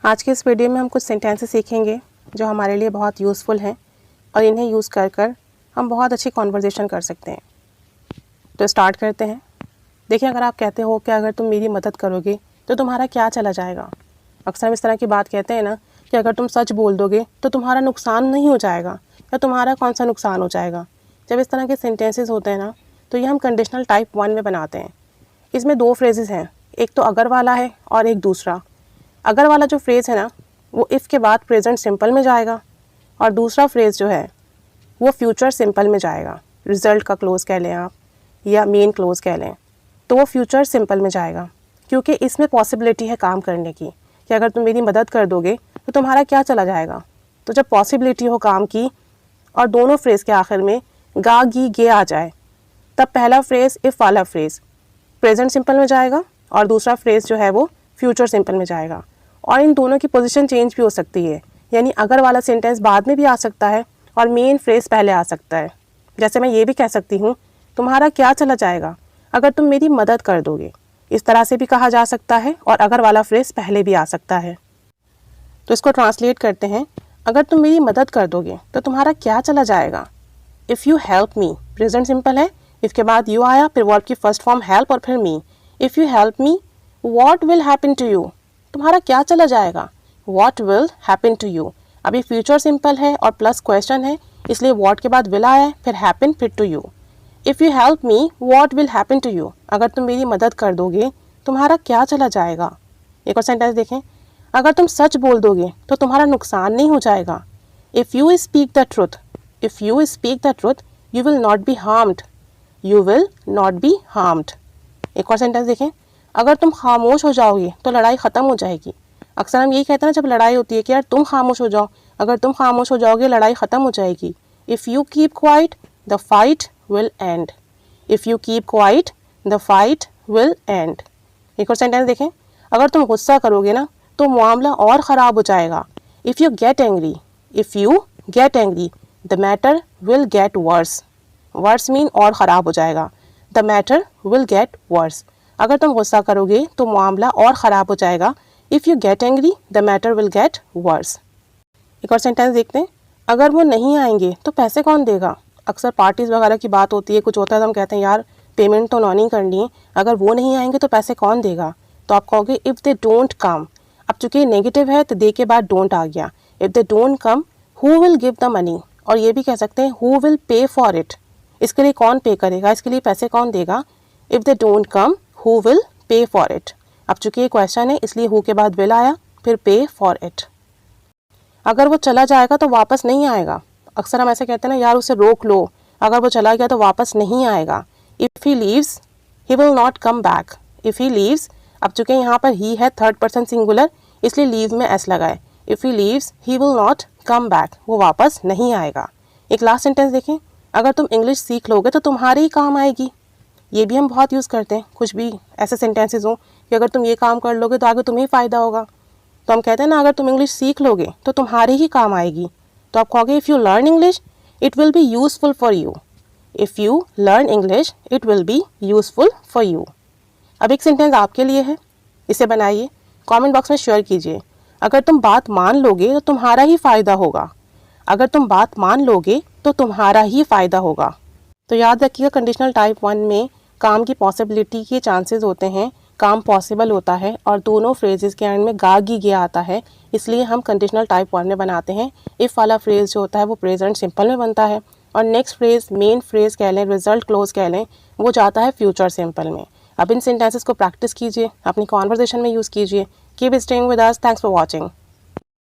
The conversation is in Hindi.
आज के इस वीडियो में हम कुछ सेंटेंसेस सीखेंगे जो हमारे लिए बहुत यूज़फुल हैं और इन्हें यूज़ कर कर हम बहुत अच्छी कॉन्वर्जेशन कर सकते हैं। तो स्टार्ट करते हैं। देखिए, अगर आप कहते हो कि अगर तुम मेरी मदद करोगे तो तुम्हारा क्या चला जाएगा। अक्सर हम इस तरह की बात कहते हैं ना कि अगर तुम सच बोल दोगे तो तुम्हारा नुकसान नहीं हो जाएगा, या तुम्हारा कौन सा नुकसान हो जाएगा। जब इस तरह के सेंटेंसेस होते हैं ना, तो ये हम कंडीशनल टाइप 1 में बनाते हैं। इसमें दो फ्रेजेस हैं, एक तो अगर वाला है और एक दूसरा। अगर वाला जो फ्रेज़ है ना, वो इफ़ के बाद प्रेजेंट सिंपल में जाएगा, और दूसरा फ्रेज़ जो है वो फ्यूचर सिंपल में जाएगा। रिज़ल्ट का क्लोज कह लें आप, या मेन क्लोज कह लें, तो वो फ्यूचर सिंपल में जाएगा, क्योंकि इसमें पॉसिबिलिटी है काम करने की कि अगर तुम मेरी मदद कर दोगे तो तुम्हारा क्या चला जाएगा। तो जब पॉसिबिलिटी हो काम की और दोनों फ्रेज़ के आखिर में गा गी गे आ जाए, तब पहला फ्रेज़ इफ़ वाला फ्रेज़ प्रेजेंट सिंपल में जाएगा और दूसरा फ्रेज़ जो है वो फ्यूचर सिंपल में जाएगा। और इन दोनों की पोजीशन चेंज भी हो सकती है, यानी अगर वाला सेंटेंस बाद में भी आ सकता है और मेन फ्रेज़ पहले आ सकता है। जैसे मैं ये भी कह सकती हूँ, तुम्हारा क्या चला जाएगा अगर तुम मेरी मदद कर दोगे। इस तरह से भी कहा जा सकता है, और अगर वाला फ्रेज़ पहले भी आ सकता है। तो इसको ट्रांसलेट करते हैं। अगर तुम मेरी मदद कर दोगे तो तुम्हारा क्या चला जाएगा। If you help me present simple है, इफ़ के बाद यू आया, फिर वर्ब की फर्स्ट फॉर्म हेल्प और फिर me. If you help me what will happen to you, तुम्हारा क्या चला जाएगा। What will happen to you, अभी फ्यूचर सिंपल है और प्लस क्वेश्चन है, इसलिए व्हाट के बाद विल आया है, फिर हैपन फिर to you. If you help me what will happen to you, अगर तुम मेरी मदद कर दोगे तुम्हारा क्या चला जाएगा। एक और सेंटेंस देखें। अगर तुम सच बोल दोगे तो तुम्हारा नुकसान नहीं हो जाएगा। If you speak the truth, if you speak the truth you will not be harmed, you will not be harmed. एक और सेंटेंस देखें। अगर तुम खामोश हो जाओगे तो लड़ाई ख़त्म हो जाएगी। अक्सर हम यही कहते हैं ना जब लड़ाई होती है कि यार तुम खामोश हो जाओ, अगर तुम खामोश हो जाओगे लड़ाई ख़त्म हो जाएगी। If you keep quiet the fight will and, if you keep quiet the fight will and. एक और सेंटेंस देखें। अगर तुम गुस्सा करोगे ना तो मामला और ख़राब हो जाएगा। If you get angry, if you get angry the matter will get worse, worse mean और ख़राब हो जाएगा, the matter will get worse. अगर तुम गुस्सा करोगे तो मामला और ख़राब हो जाएगा। If you get angry the matter will get verse. एक और सेंटेंस देखते हैं। अगर वो नहीं आएंगे तो पैसे कौन देगा। अक्सर पार्टीज़ वगैरह की बात होती है, कुछ होता है तो हम कहते हैं यार पेमेंट तो नहीं करनी है, अगर वो नहीं आएंगे तो पैसे कौन देगा। तो आप कहोगे इफ़ दे डोंट कम। अब चूँकि नेगेटिव है तो दे के बाद डोंट आ गया। If they don't come who will give the money, और ये भी कह सकते हैं who will pay for it, इसके लिए कौन पे करेगा, इसके लिए पैसे कौन देगा। If they don't come who will pay for it. अब चूंकि ये क्वेश्चन है इसलिए हु के बाद विल आया, फिर पे फॉर इट। अगर वो चला जाएगा तो वापस नहीं आएगा। अक्सर हम ऐसे कहते हैं ना यार उसे रोक लो, अगर वो चला गया तो वापस नहीं आएगा। If he leaves he will not come back, if he leaves. अब चूंकि यहाँ पर ही है थर्ड पर्सन सिंगुलर, इसलिए लीव में एस लगाए। If he leaves he will not come back, वो वापस नहीं आएगा। एक लास्ट सेंटेंस देखें। अगर तुम इंग्लिश सीख लोगे तो तुम्हारे ही काम आएगी। ये भी हम बहुत यूज़ करते हैं, कुछ भी ऐसे सेंटेंसेस हों कि अगर तुम ये काम कर लोगे तो आगे तुम्हें ही फ़ायदा होगा। तो हम कहते हैं ना अगर तुम इंग्लिश सीख लोगे तो तुम्हारे ही काम आएगी। तो आप कहोगे if you learn English it will be useful for you, if you learn English it will be useful for you. अब एक सेंटेंस आपके लिए है, इसे बनाइए, कमेंट बॉक्स में शेयर कीजिए। अगर तुम बात मान लोगे तो तुम्हारा ही फ़ायदा होगा, अगर तुम बात मान लोगे तो तुम्हारा ही फ़ायदा होगा। तो याद रखिएगा कंडीशनल टाइप 1 में काम की पॉसिबिलिटी के चांसेस होते हैं, काम पॉसिबल होता है, और दोनों फ्रेजेस के एंड में गा गी गया आता है, इसलिए हम कंडीशनल टाइप 1 में बनाते हैं। इफ़ वाला फ्रेज़ जो होता है वो प्रेजेंट सिंपल में बनता है, और नेक्स्ट फ्रेज़ मेन फ्रेज़ कह लें, रिजल्ट क्लोज कह लें, वो जाता है फ्यूचर सिंपल में। अब इन सेंटेंसेस को प्रैक्टिस कीजिए, अपनी कॉन्वर्जेशन में यूज़ कीजिए। Keep staying with us, thanks for watching.